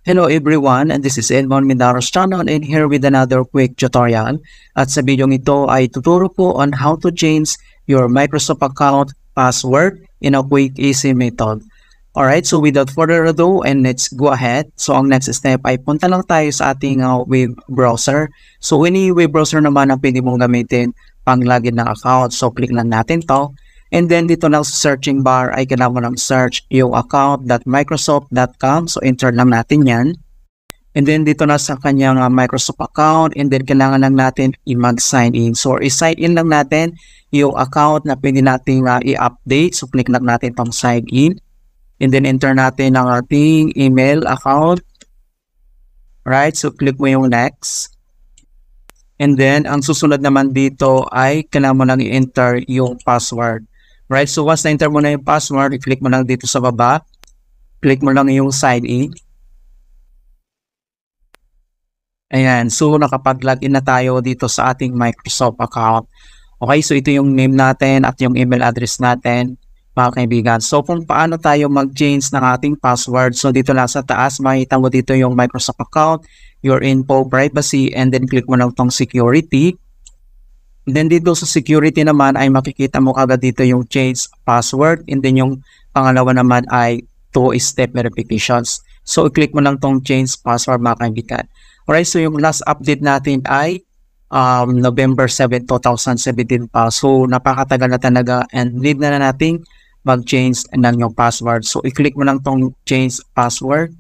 Hello everyone, and this is Edmond Mindaros channel and here with another quick tutorial. At sa video ito ay tuturo ko on how to change your Microsoft account password in a quick easy method. Alright, so without further ado, and let's go ahead. So ang next step ay punta lang tayo sa ating web browser. So any web browser naman ang pwede mong gamitin pang login ng account. So click lang natin to. And then dito lang sa searching bar ay kailangan mo lang search yung account.microsoft.com. So enter lang natin yan. And then dito na sa kanyang Microsoft account and then kailangan lang natin i-mag-sign in. So i-sign in lang natin yung account na pwede natin i-update. So click lang natin itong sign in. And then enter natin ang ating email account. Right, so click mo yung next. And then ang susunod naman dito ay kailangan mo lang i-enter yung password. Right, so once na-enter mo na yung password, i-click mo lang dito sa baba. Click mo lang yung sign in. Ayan, so nakapag-login na tayo dito sa ating Microsoft account. Okay, so ito yung name natin at yung email address natin, mga kaibigan. So kung paano tayo mag-change ng ating password, so dito lang sa taas, makikita mo dito yung Microsoft account, your info, privacy, and then click mo lang tong security. Then dito sa security naman ay makikita mo agad dito yung change password and then yung pangalawa naman ay two-step verifications. So i-click mo lang tong change password, mga kaibigan. Alright, so yung last update natin ay November 7, 2017 pa. So napakatagal na talaga and need na nating mag-change ng yung password. So i-click mo lang tong change password.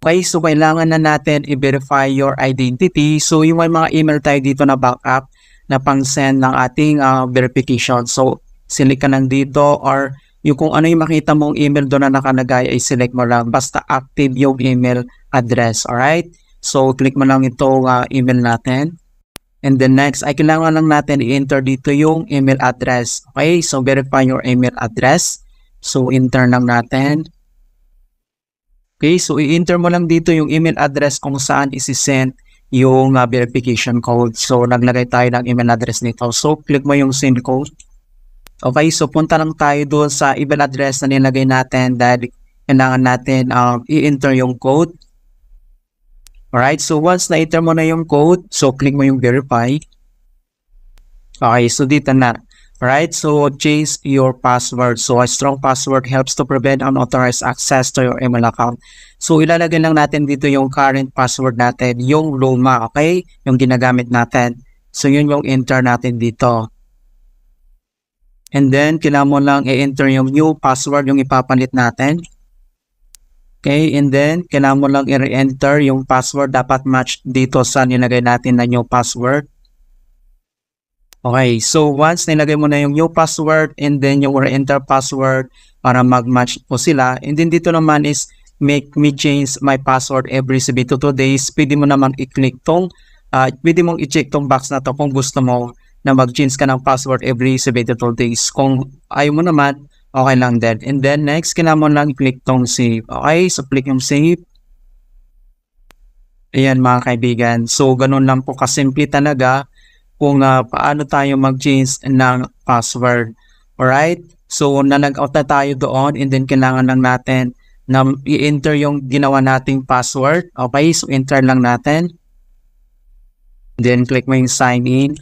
Okay, so kailangan na natin i-verify your identity. So yung may mga email tayo dito na backup na pang-send ng ating verification. So, select ka lang dito or yung kung ano yung makita mong email doon na nakalagay ay select mo lang. Basta active yung email address. Alright? So, click mo lang itong email natin. And then next, ay kailangan lang natin i-enter dito yung email address. Okay? So, verify your email address. So, enter lang natin. Okay? So, i-enter mo lang dito yung email address kung saan isi-send yung verification code. So, naglagay tayo ng email address nito. So, click mo yung send code. Okay, so punta lang tayo doon sa email address na nilagay natin dahil kailangan natin i-enter yung code. Alright, so once na-enter mo na yung code, so click mo yung verify. Okay, so dito na. Alright, so change your password. So a strong password helps to prevent unauthorized access to your email account. So ilalagay lang natin dito yung current password natin, yung luma, okay? Yung ginagamit natin. So yun yung enter natin dito. And then kailangan mo lang i-enter yung new password, yung ipapalit natin. Okay, and then kailangan mo lang i-re-enter yung password, dapat match dito sa nilagay natin na new password. Okay, so once nilagay mo na yung new password and then yung re-enter password para mag-match po sila. And then dito naman is make me change my password every 72 days. Pwede mo naman i-click tong, pwede mong i-check tong box na to kung gusto mo na mag-change ka ng password every 72 days. Kung ayaw mo naman, okay lang din. And then next, kailangan mo lang i-click tong save. Okay, so click yung save. Ayan mga kaibigan. So ganun lang po kasimple talaga kung paano tayo mag-change ng password. Alright? So, na-log-out na tayo doon and then kailangan lang natin na i-enter yung ginawa nating password. Okay? So, enter lang natin. Then, click mo yung sign in.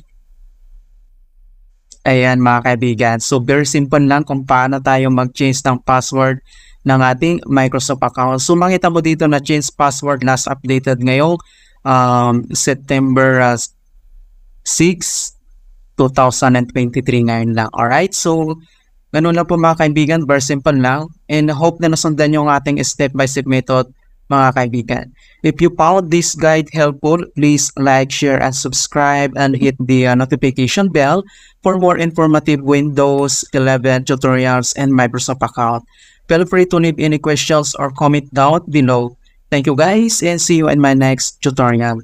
Ayan mga kaibigan. So, very simple lang kung paano tayo mag-change ng password ng ating Microsoft account. So, makita mo dito na change password last updated ngayong September 6, 2023 ngayon lang. Alright, so ganun lang po mga kaibigan, very simple lang. And hope na nasundan yung ating step-by-step method mga kaibigan. If you found this guide helpful, please like, share, and subscribe and hit the notification bell for more informative Windows 11 tutorials and Microsoft account. Feel free to leave any questions or comment down below. Thank you guys and see you in my next tutorial.